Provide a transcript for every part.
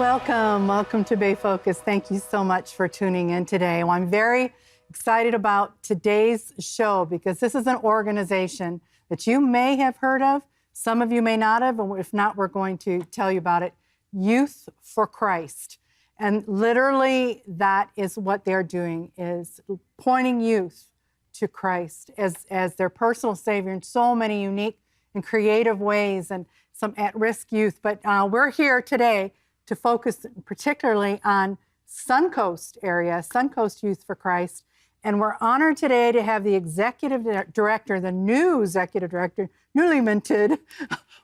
Welcome to Bay Focus. Thank you so much for tuning in today. Well, I'm very excited about today's show because this is an organization that you may have heard of. Some of you may not have, and if not, we're going to tell you about it. Youth for Christ. And literally that is what they're doing, is pointing youth to Christ as their personal Savior in so many unique and creative ways, and some at-risk youth. But we're here today to focus particularly on Suncoast area, Suncoast Youth for Christ. And we're honored today to have the executive director, the new executive director, newly minted,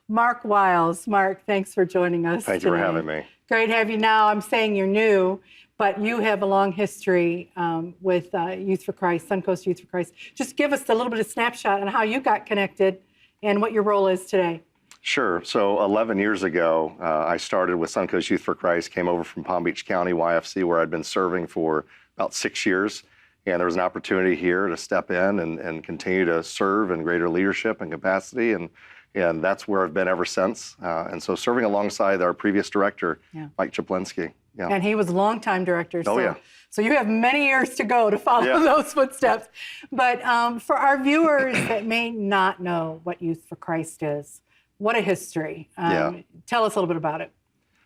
Mark Wiles. Mark, thanks for joining us Thank you for having me. Great to have you now. I'm saying you're new, but you have a long history with Youth for Christ, Suncoast Youth for Christ. Just give us a little bit of snapshot on how you got connected and what your role is today. Sure. So 11 years ago, I started with Suncoast Youth for Christ, came over from Palm Beach County, YFC, where I'd been serving for about 6 years. And there was an opportunity here to step in and continue to serve in greater leadership and capacity. And that's where I've been ever since. And so serving alongside our previous director, Mike Czaplinski. Yeah. And he was a longtime director. Oh, yeah. So you have many years to go to follow those footsteps. But for our viewers that may not know what Youth for Christ is, what a history. Tell us a little bit about it.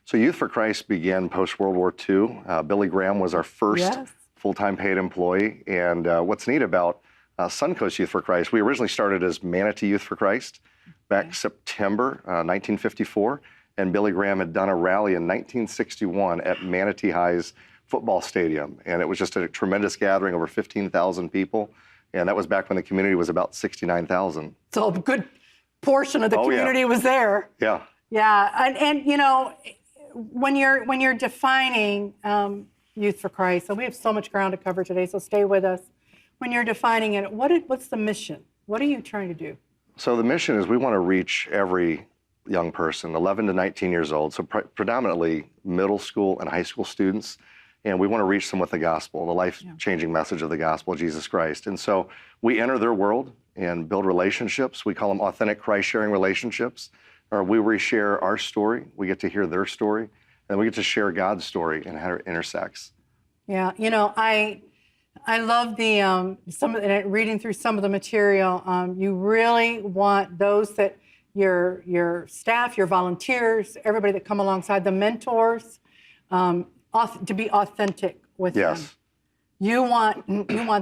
So Youth for Christ began post-World War II. Billy Graham was our first full-time paid employee. And what's neat about Suncoast Youth for Christ, we originally started as Manatee Youth for Christ back September 1954. And Billy Graham had done a rally in 1961 at Manatee High's football stadium. And it was just a tremendous gathering, over 15,000 people. And that was back when the community was about 69,000. So a good portion of the community was there. Yeah. Yeah. And you know, when you're defining Youth for Christ, and we have so much ground to cover today, so stay with us. When you're defining it, what's the mission? What are you trying to do? So the mission is we want to reach every young person, 11 to 19 years old, so predominantly middle school and high school students, and we want to reach them with the gospel, the life-changing message of the gospel of Jesus Christ. And so we enter their world and build relationships. We call them authentic Christ-sharing relationships, or we reshare our story. We get to hear their story, and we get to share God's story and how it intersects. Yeah, you know, I love the reading through some of the material. You really want those that your staff, your volunteers, everybody that come alongside, the mentors, to be authentic with them. You want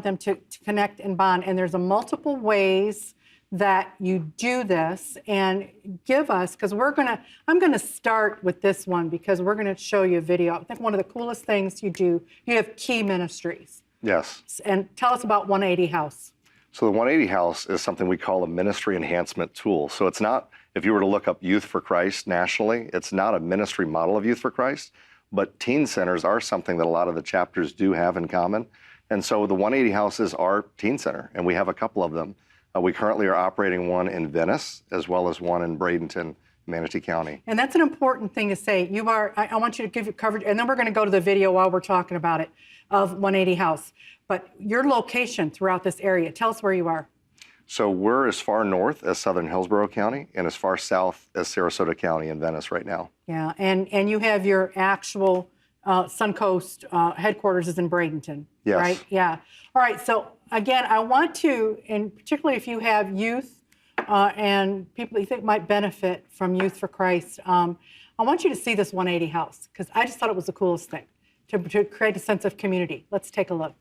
them to connect and bond, and there's multiple ways that you do this. And give us, because I'm gonna start with this one because we're gonna show you a video. I think one of the coolest things you do, you have key ministries. Yes. And tell us about 180 House. So the 180 House is something we call a ministry enhancement tool. So it's not, if you were to look up Youth for Christ nationally, it's not a ministry model of Youth for Christ, but teen centers are something that a lot of the chapters do have in common. And so the 180 House is our teen center, and we have a couple of them. We currently are operating one in Venice, as well as one in Bradenton, Manatee County. And that's an important thing to say. I want you to give your coverage, and then we're going to go to the video while we're talking about it, of 180 House. But your location throughout this area, tell us where you are. So we're as far north as Southern Hillsborough County and as far south as Sarasota County in Venice right now. Yeah, and you have your actual Suncoast headquarters is in Bradenton, right? Yeah. All right, so again, I want to, and particularly if you have youth and people you think might benefit from Youth for Christ, I want you to see this 180 House, because I just thought it was the coolest thing, to create a sense of community. Let's take a look.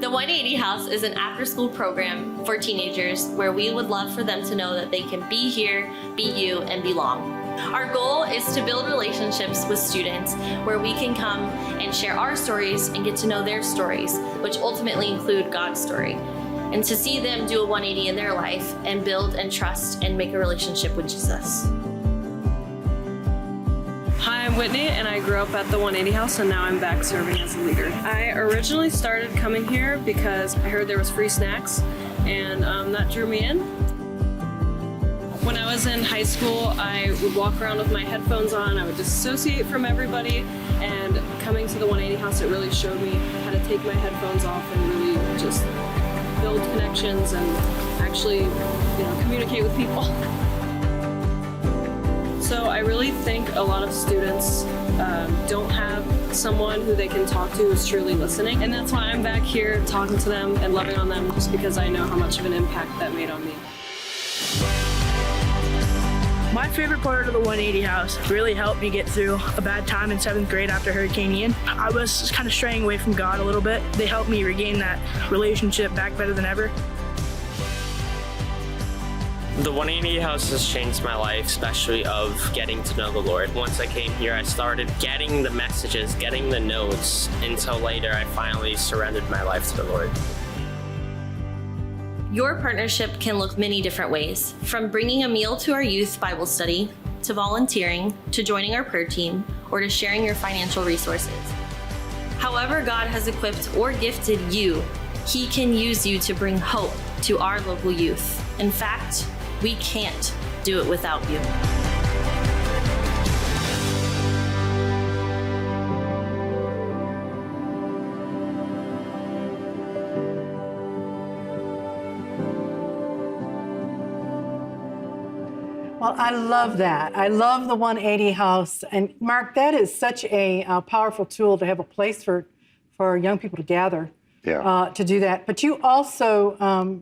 The 180 House is an after-school program for teenagers where we would love for them to know that they can be here, be you, and belong. Our goal is to build relationships with students where we can come and share our stories and get to know their stories, which ultimately include God's story, and to see them do a 180 in their life and build and trust and make a relationship with Jesus. Hi, I'm Whitney, and I grew up at the 180 House, and now I'm back serving as a leader. I originally started coming here because I heard there was free snacks, and that drew me in. When I was in high school, I would walk around with my headphones on. I would disassociate from everybody, and coming to the 180 House, it really showed me how to take my headphones off and really just build build connections and actually, communicate with people. So I really think a lot of students don't have someone who they can talk to who's truly listening. And that's why I'm back here talking to them and loving on them, just because I know how much of an impact that made on me. My favorite part of the 180 house really helped me get through a bad time in 7th grade after Hurricane Ian. I was kind of straying away from God a little bit. They helped me regain that relationship back better than ever. The 180 house has changed my life, especially of getting to know the Lord. Once I came here, I started getting the messages, getting the notes, until later I finally surrendered my life to the Lord. Your partnership can look many different ways, from bringing a meal to our youth Bible study, to volunteering, to joining our prayer team, or to sharing your financial resources. However God has equipped or gifted you, He can use you to bring hope to our local youth. In fact, we can't do it without you. Well, I love that. I love the 180 house. And Mark, that is such a powerful tool to have a place for young people to gather to do that. But you also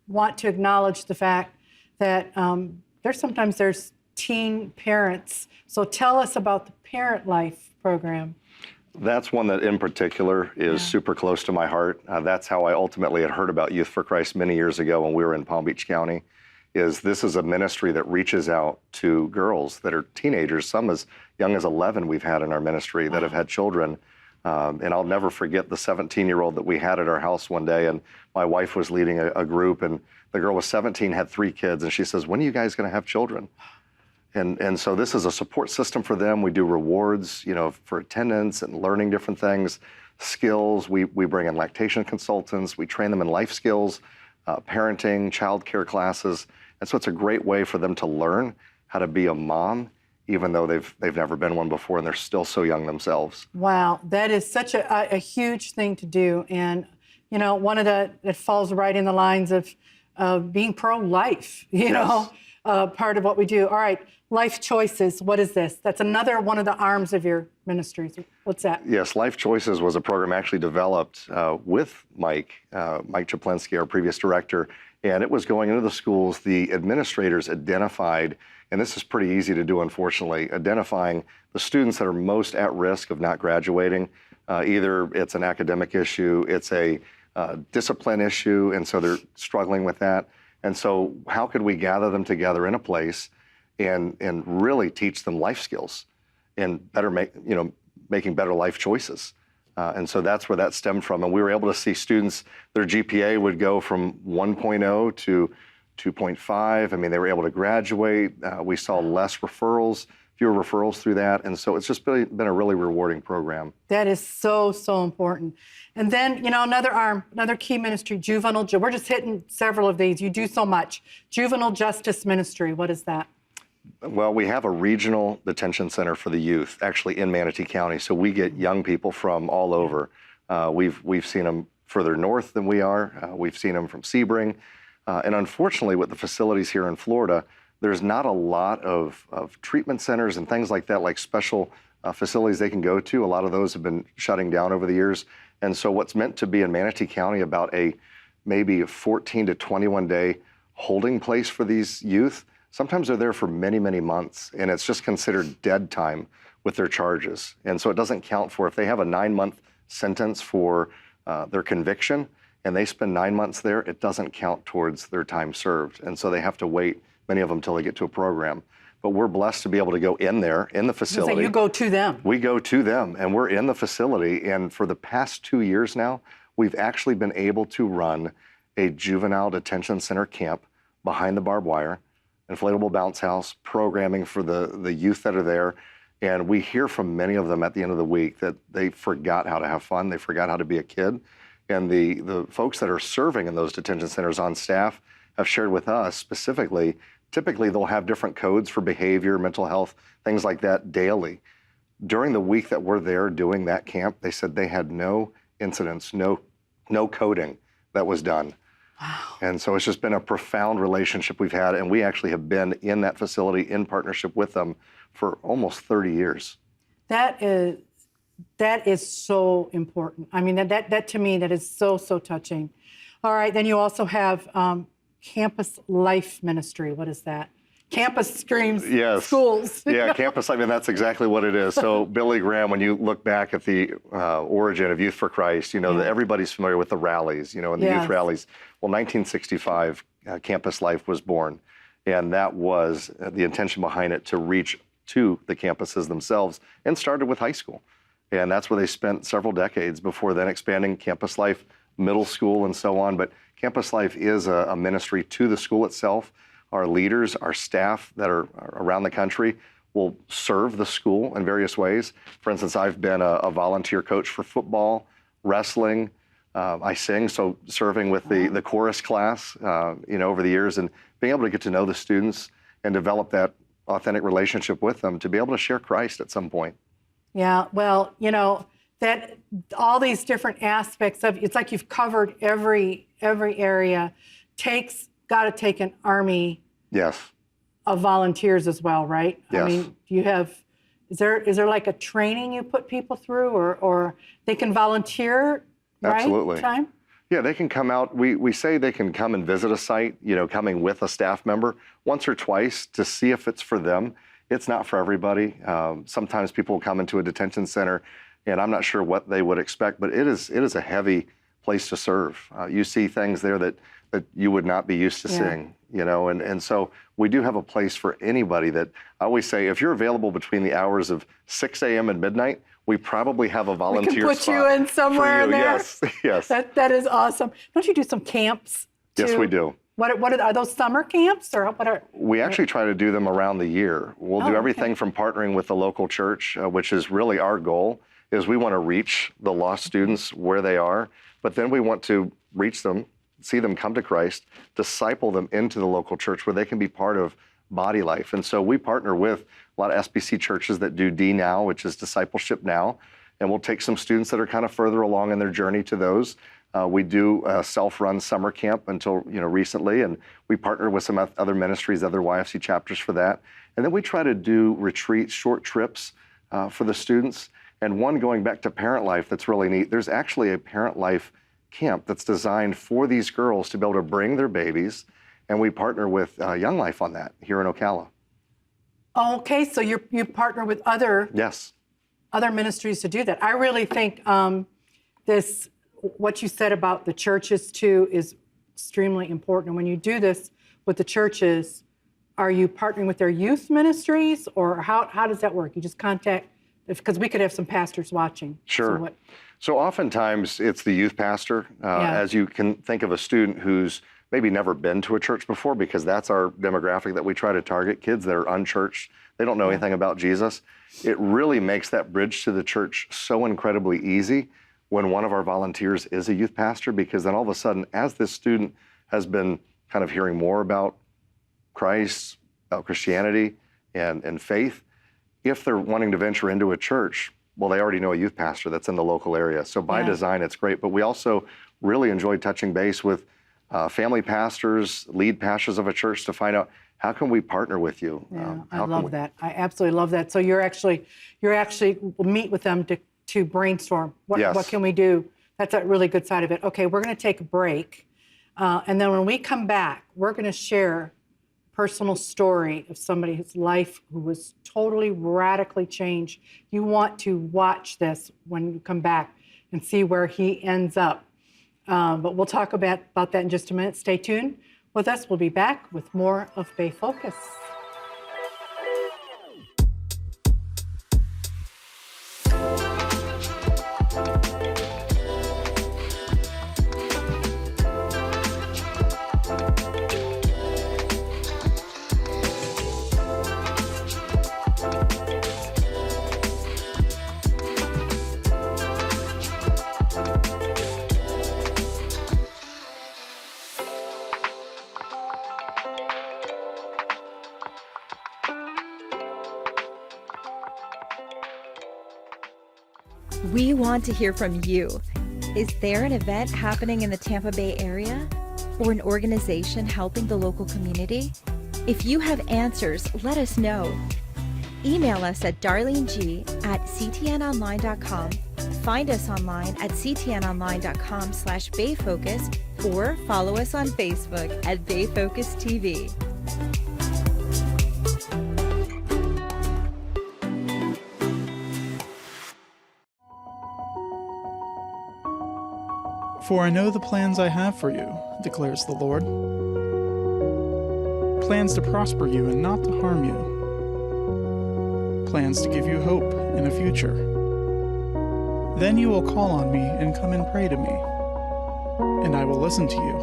want to acknowledge the fact that there's teen parents. So tell us about the Parent Life program. That's one that in particular is super close to my heart. That's how I ultimately had heard about Youth for Christ many years ago when we were in Palm Beach County. This is a ministry that reaches out to girls that are teenagers, some as young as 11 we've had in our ministry that have had children. And I'll never forget the 17-year-old that we had at our house one day, and my wife was leading a group, and the girl was 17, had 3 kids, and she says, "When are you guys going to have children?" And so this is a support system for them. We do rewards, for attendance and learning different things, skills. We bring in lactation consultants. We train them in life skills, parenting, childcare classes. And so it's a great way for them to learn how to be a mom, even though they've never been one before and they're still so young themselves. Wow, that is such a huge thing to do. And, one of that falls right in the lines of being pro-life, part of what we do. All right, Life Choices, what is this? That's another one of the arms of your ministries. What's that? Yes, Life Choices was a program actually developed with Mike Czaplinski, our previous director, and it was going into the schools. The administrators identified, and this is pretty easy to do, unfortunately, identifying the students that are most at risk of not graduating. Either it's an academic issue, it's a discipline issue, and so they're struggling with that. And so how could we gather them together in a place and really teach them life skills and making better life choices? And so that's where that stemmed from. And we were able to see students, their GPA would go from 1.0 to 2.5. I mean, they were able to graduate. We saw fewer referrals through that. And so it's just been a really rewarding program. That is so, so important. And then, another arm, another key ministry, juvenile. We're just hitting several of these. You do so much. Juvenile Justice Ministry, what is that? Well, we have a regional detention center for the youth, actually in Manatee County. So we get young people from all over. We've seen them further north than we are. We've seen them from Sebring. And unfortunately, with the facilities here in Florida, there's not a lot of treatment centers and things like that, like special facilities they can go to. A lot of those have been shutting down over the years. And so what's meant to be in Manatee County about maybe a 14 to 21 day holding place for these youth, sometimes they're there for many, many months, and it's just considered dead time with their charges. And so it doesn't count for, if they have a 9-month sentence for their conviction and they spend 9 months there, it doesn't count towards their time served. And so they have to wait, many of them, till they get to a program. But we're blessed to be able to go in there, in the facility. So you go to them. We go to them, and we're in the facility. And for the past 2 years now, we've actually been able to run a juvenile detention center camp behind the barbed wire, inflatable bounce house, programming for the youth that are there. And we hear from many of them at the end of the week that they forgot how to have fun. They forgot how to be a kid. And the folks that are serving in those detention centers on staff have shared with us specifically, typically they'll have different codes for behavior, mental health, things like that daily. During the week that we're there doing that camp, they said they had no incidents, no coding that was done. And so it's just been a profound relationship we've had, and we actually have been in that facility in partnership with them for almost 30 years. That is so important. I mean, that to me, that is so touching. All right, then you also have Campus Life Ministry. What is that? Campus Streams Schools. Yeah, Campus Life, and that's exactly what it is. So Billy Graham, when you look back at the origin of Youth for Christ, you know, everybody's familiar with the rallies, you know, and the youth rallies. Well, 1965, Campus Life was born, and that was the intention behind it, to reach to the campuses themselves, and started with high school. And that's where they spent several decades before then expanding Campus Life Middle School and so on. But Campus Life is a ministry to the school itself. Our leaders, our staff that are around the country will serve the school in various ways. For instance, I've been a volunteer coach for football, wrestling. I sing, so serving with the chorus class, you know, over the years, and being able to get to know the students and develop that authentic relationship with them to be able to share Christ at some point. Yeah, well, you know, that all these different aspects of it's like you've covered every area. Got to take an army of volunteers as well, right? Yes. I mean, is there like a training you put people through, or they can volunteer, right? Absolutely. Time? Yeah, they can come out. We say they can come and visit a site, you know, coming with a staff member once or twice to see if it's for them. It's not for everybody. Sometimes people come into a detention center, and I'm not sure what they would expect, but it is a heavy place to serve. You see things there that you would not be used to seeing, you know, and so we do have a place for anybody. That I always say, if you're available between the hours of 6 a.m. and midnight, we probably have a volunteer spot. We can put you in somewhere in there. Yes, yes. That is awesome. Don't you do some camps too? Yes, we do. What are those summer camps, or what are? We actually try to do them around the year. We'll do everything from partnering with the local church, which is really our goal, is we want to reach the lost students where they are, but then we want to reach them, see them come to Christ, disciple them into the local church where they can be part of body life. And so we partner with a lot of SBC churches that do D Now, which is Discipleship Now, and we'll take some students that are kind of further along in their journey to those. We do a self-run summer camp until, you know, recently, and we partner with some other ministries, other YFC chapters for that. And then we try to do retreats, short trips for the students. And one going back to Parent Life that's really neat, there's actually a Parent Life camp that's designed for these girls to be able to bring their babies, and we partner with Young Life on that here in Ocala. Okay, so you partner with other ministries to do that. I really think what you said about the churches too is extremely important. And when you do this with the churches, are you partnering with their youth ministries, or how does that work? You just contact, because we could have some pastors watching. Sure. So oftentimes it's the youth pastor, as you can think of a student who's maybe never been to a church before, because that's our demographic that we try to target, kids that are unchurched. They don't know anything about Jesus. It really makes that bridge to the church so incredibly easy when one of our volunteers is a youth pastor, because then all of a sudden, as this student has been kind of hearing more about Christ, about Christianity and faith, if they're wanting to venture into a church, well, they already know a youth pastor that's in the local area. So by design, it's great. But we also really enjoy touching base with family pastors, lead pastors of a church to find out, how can we partner with you? Yeah, I love that. I absolutely love that. So you're actually meet with them to brainstorm. What can we do? That's a really good side of it. Okay, we're going to take a break. And then when we come back, we're going to share a personal story of somebody whose life who was totally radically changed. You want to watch this when you come back and see where he ends up. But we'll talk about that in just a minute. Stay tuned with us. We'll be back with more of Bay Focus. We want to hear from you. Is there an event happening in the Tampa Bay area? or an organization helping the local community? If you have answers, let us know. Email us at darleneg@ctnonline.com. Find us online at ctnonline.com/BayFocus or follow us on Facebook at BayFocus TV. For I know the plans I have for you, declares the Lord. Plans to prosper you and not to harm you. Plans to give you hope and a future. Then you will call on me and come and pray to me, and I will listen to you.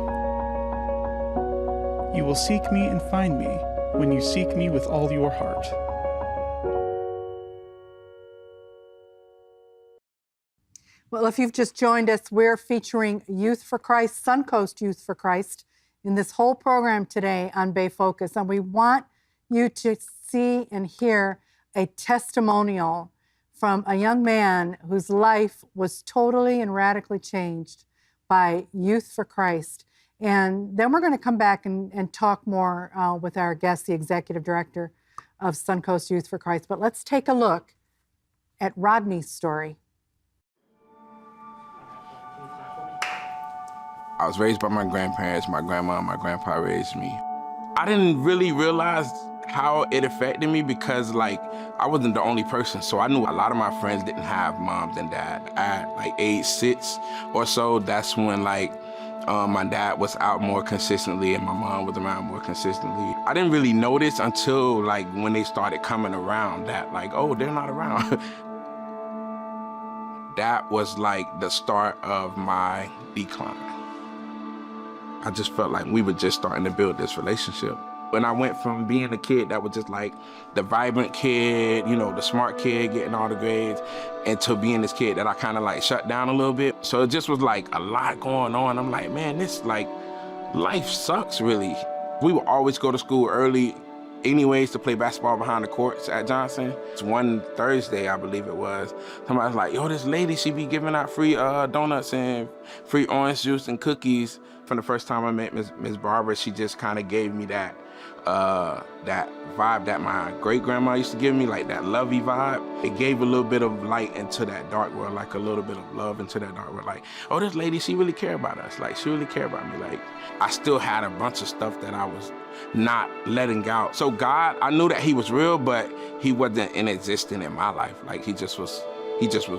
You will seek me and find me when you seek me with all your heart. Well, if you've just joined us, we're featuring Youth for Christ, Suncoast Youth for Christ, in this whole program today on Bay Focus. And we want you to see and hear a testimonial from a young man whose life was totally and radically changed by Youth for Christ. And then we're going to come back and talk more with our guest, the executive director of Suncoast Youth for Christ. But let's take a look at Rodney's story. I was raised by my grandparents. My grandma and my grandpa raised me. I didn't really realize how it affected me because, I wasn't the only person. So I knew a lot of my friends didn't have moms and dad. At, age 6 or so, that's when, my dad was out more consistently and my mom was around more consistently. I didn't really notice until, when they started coming around that, oh, they're not around. That was, the start of my decline. I just felt like we were just starting to build this relationship. When I went from being a kid that was just the vibrant kid, the smart kid getting all the grades, into being this kid that I kind of shut down a little bit. So it just was a lot going on. I'm like, man, this life sucks really. We would always go to school early anyways to play basketball behind the courts at Johnson. It's one Thursday, I believe it was. Somebody was like, yo, this lady, she be giving out free donuts and free orange juice and cookies. From the first time I met Miss Barbara, she just kind of gave me that vibe that my great-grandma used to give me, that lovey vibe. It gave a little bit of light into that dark world, a little bit of love into that dark world. Oh, this lady, she really care about us. She really care about me. I still had a bunch of stuff that I was not letting out. So God, I knew that he was real, but he wasn't inexistent in my life. He just was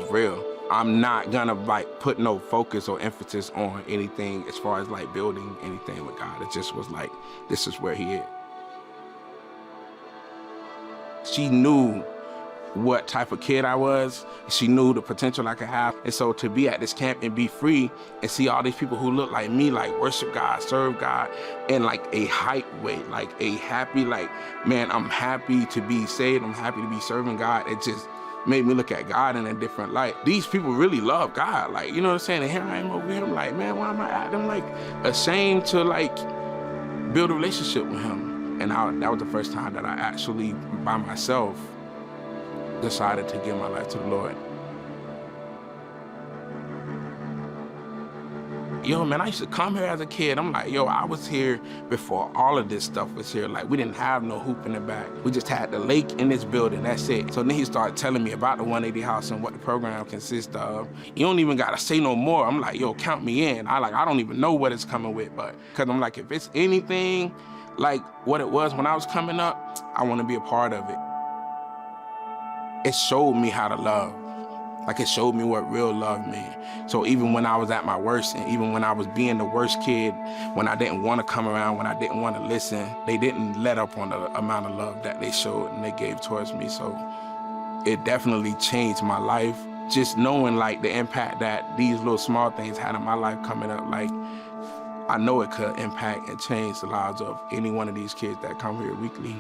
real. I'm not gonna put no focus or emphasis on anything as far as building anything with God. It just was this is where he is. She knew what type of kid I was. She knew the potential I could have. And so to be at this camp and be free and see all these people who look like me, worship God, serve God in a hype way, a happy, man, I'm happy to be saved. I'm happy to be serving God. It just made me look at God in a different light. These people really love God. You know what I'm saying? And here I am over here. I'm like, man, why am I acting ashamed to build a relationship with him? And that was the first time that I actually, by myself, decided to give my life to the Lord. Yo, man, I used to come here as a kid. I'm like, yo, I was here before all of this stuff was here. We didn't have no hoop in the back. We just had the lake in this building, that's it. So then he started telling me about the 180 house and what the program consists of. You don't even gotta say no more. I'm like, yo, count me in. I don't even know what it's coming with, but, cause I'm like, if it's anything what it was when I was coming up, I wanna be a part of it. It showed me how to love. It showed me what real love meant. So even when I was at my worst, and even when I was being the worst kid, when I didn't want to come around, when I didn't want to listen, they didn't let up on the amount of love that they showed and they gave towards me. So it definitely changed my life. Just knowing the impact that these little small things had in my life coming up, I know it could impact and change the lives of any one of these kids that come here weekly.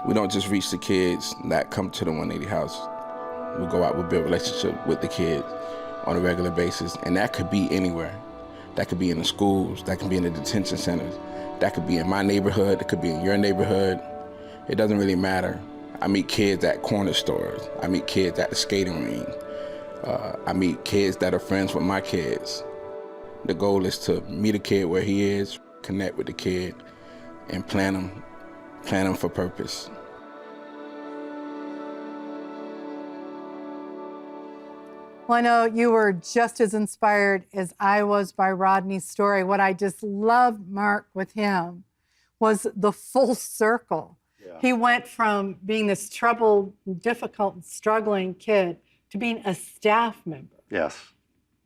We don't just reach the kids that come to the 180 house. We go out, we build relationships with the kids on a regular basis, and that could be anywhere. That could be in the schools, that could be in the detention centers, that could be in my neighborhood, it could be in your neighborhood. It doesn't really matter. I meet kids at corner stores. I meet kids at the skating ring. I meet kids that are friends with my kids. The goal is to meet a kid where he is, connect with the kid, and plan them for purpose. Well, I know you were just as inspired as I was by Rodney's story. What I just loved, Mark, with him was the full circle. Yeah. He went from being this troubled, difficult, struggling kid to being a staff member. Yes.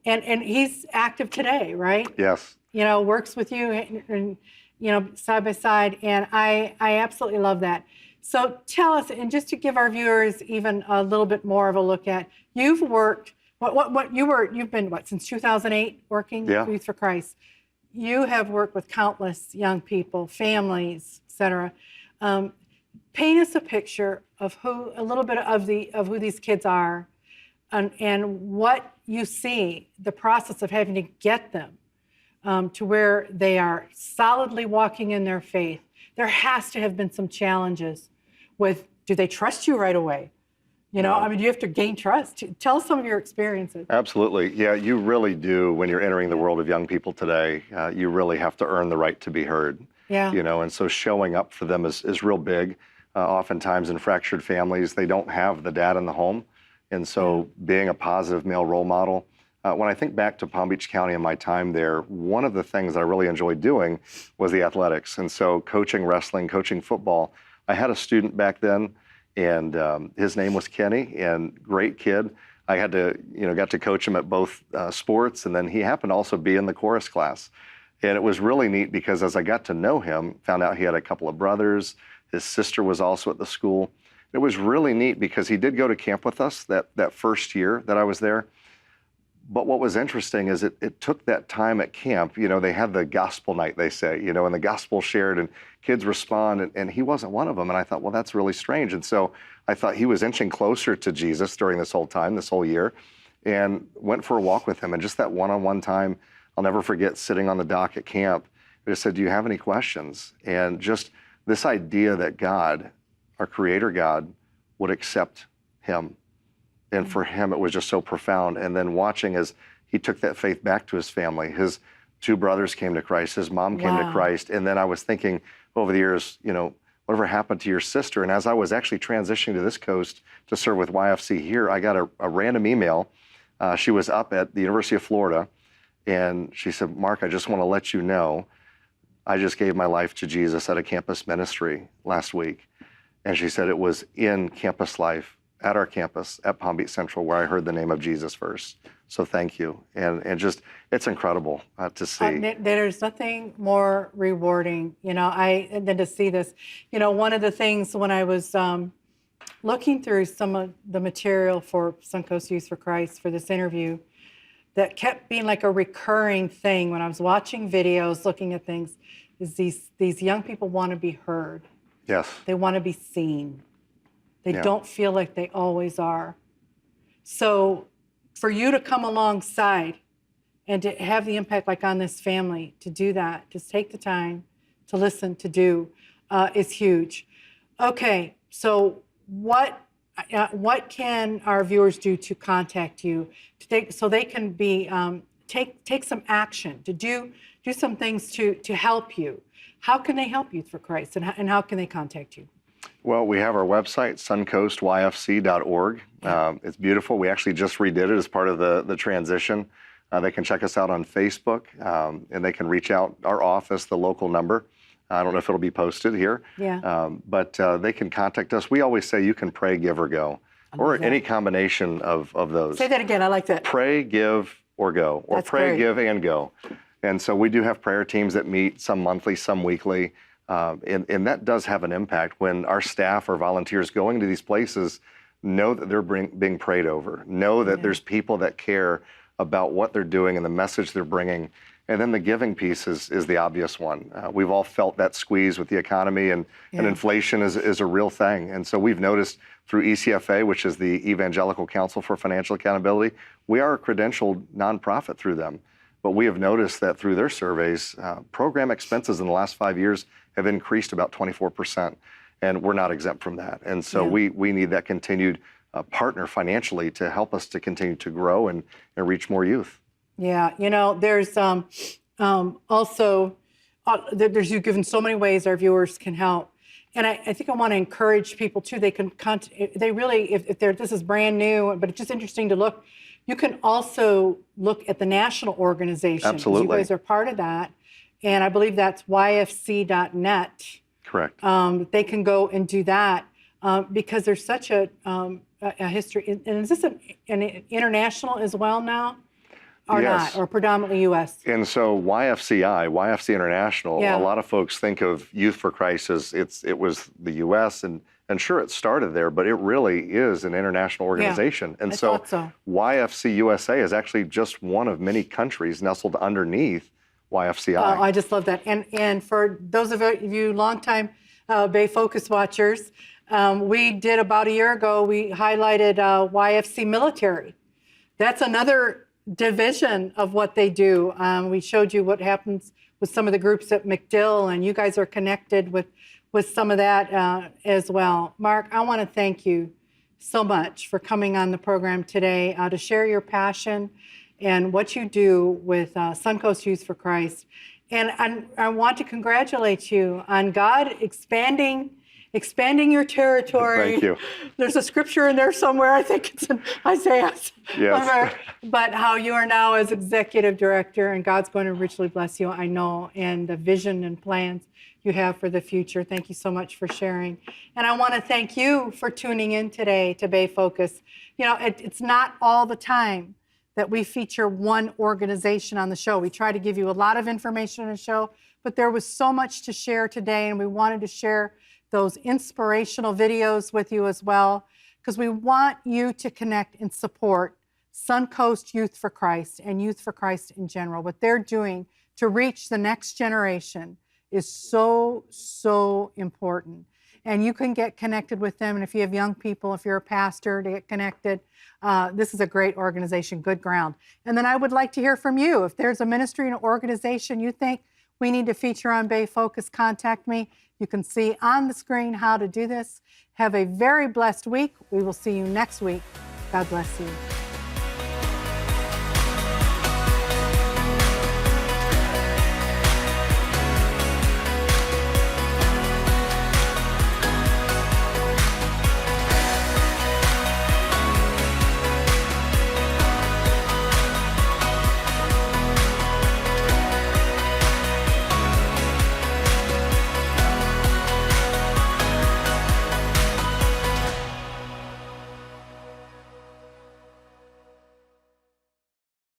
And he's active today, right? Yes. You know, works with you and you know, side by side. And I absolutely love that. So tell us, and just to give our viewers even a little bit more of a look at, you've worked, you've been since 2008 working with Youth for Christ. You have worked with countless young people, families, et cetera. Paint us a picture of a little bit of who these kids are, and what you see, the process of having to get them to where they are solidly walking in their faith. There has to have been some challenges with, do they trust you right away? You know, I mean, you have to gain trust. Tell us some of your experiences. Absolutely. Yeah, you really do. When you're entering the world of young people today, you really have to earn the right to be heard. Yeah. You know, and so showing up for them is real big. Oftentimes in fractured families, they don't have the dad in the home. And so being a positive male role model, when I think back to Palm Beach County and my time there, one of the things that I really enjoyed doing was the athletics. And so coaching wrestling, coaching football. I had a student back then, and his name was Kenny, and great kid. I got to coach him at both sports, and then he happened to also be in the chorus class. And it was really neat because as I got to know him, found out he had a couple of brothers. His sister was also at the school. It was really neat because he did go to camp with us that first year that I was there. But what was interesting is it took that time at camp. You know, they had the gospel night, they say, you know, and the gospel shared and kids respond, and he wasn't one of them. And I thought, well, that's really strange. And so I thought he was inching closer to Jesus during this whole time, this whole year, and went for a walk with him. And just that one-on-one time, I'll never forget sitting on the dock at camp. I just said, do you have any questions? And just this idea that God, our creator God, would accept him. And for him, it was just so profound. And then watching as he took that faith back to his family, his two brothers came to Christ, his mom came to Christ. And then I was thinking over the years, you know, whatever happened to your sister? And as I was actually transitioning to this coast to serve with YFC here, I got a random email. She was up at the University of Florida, and she said, Mark, I just want to let you know, I just gave my life to Jesus at a campus ministry last week. And she said it was in campus life at our campus at Palm Beach Central where I heard the name of Jesus first. So thank you. And just, it's incredible to see. There's nothing more rewarding, you know, than to see this. You know, one of the things when I was looking through some of the material for Suncoast Youth for Christ for this interview, that kept being like a recurring thing when I was watching videos, looking at things, is these young people want to be heard. Yes. They want to be seen. They don't feel like they always are. So for you to come alongside and to have the impact like on this family, to do that, just take the time to listen, to do, is huge. Okay, so what can our viewers do to contact you, so they can be take some action, to do some things to help you? How can they help Youth for Christ, and how can they contact you? Well, we have our website, suncoastyfc.org. It's beautiful. We actually just redid it as part of the transition. They can check us out on Facebook, and they can reach out our office, the local number. I don't know if it'll be posted here, but they can contact us. We always say you can pray, give, or go, or any combination of those. Say that again. I like that. Pray, give, or go, or That's pray, great. give, and go. And so we do have prayer teams that meet, some monthly, some weekly, and that does have an impact when our staff or volunteers going to these places know that they're being prayed over, know that there's people that care about what they're doing and the message they're bringing. And then the giving piece is the obvious one. We've all felt that squeeze with the economy, and inflation is a real thing. And so we've noticed through ECFA, which is the Evangelical Council for Financial Accountability, we are a credentialed nonprofit through them. But we have noticed that through their surveys, program expenses in the last 5 years have increased about 24%. And we're not exempt from that. And so we need that continued partner financially to help us to continue to grow and reach more youth. Yeah, there's also, you've given so many ways our viewers can help. And I think I want to encourage people too. They can if this is brand new, but it's just interesting to look. You can also look at the national organization. Absolutely. You guys are part of that. And I believe that's yfc.net. Correct. They can go and do that because there's such a history. And is this an international as well now? Or yes. not, or predominantly U.S.? And so YFC International, a lot of folks think of Youth for Christ as it was the U.S. and sure, it started there, but it really is an international organization. And so YFC USA is actually just one of many countries nestled underneath YFCI. Oh, I just love that. And for those of you longtime Bay Focus watchers, we did about a year ago, we highlighted YFC Military. That's another division of what they do. We showed you what happens with some of the groups at MacDill, and you guys are connected with some of that as well. Mark, I want to thank you so much for coming on the program today to share your passion and what you do with Suncoast Youth for Christ. And I want to congratulate you on God expanding your territory. Thank you. There's a scripture in there somewhere, I think it's in Isaiah. Yes. But how you are now as executive director, and God's going to richly bless you, I know, and the vision and plans you have for the future. Thank you so much for sharing. And I want to thank you for tuning in today to Bay Focus. It's not all the time that we feature one organization on the show. We try to give you a lot of information on the show, but there was so much to share today, and we wanted to share those inspirational videos with you as well, because we want you to connect and support Suncoast Youth for Christ and Youth for Christ in general. What they're doing to reach the next generation is so, so important. And you can get connected with them. And if you have young people, if you're a pastor, to get connected, this is a great organization, good ground. And then I would like to hear from you. If there's a ministry and an organization you think we need to feature on Bay Focus, contact me. You can see on the screen how to do this. Have a very blessed week. We will see you next week. God bless you.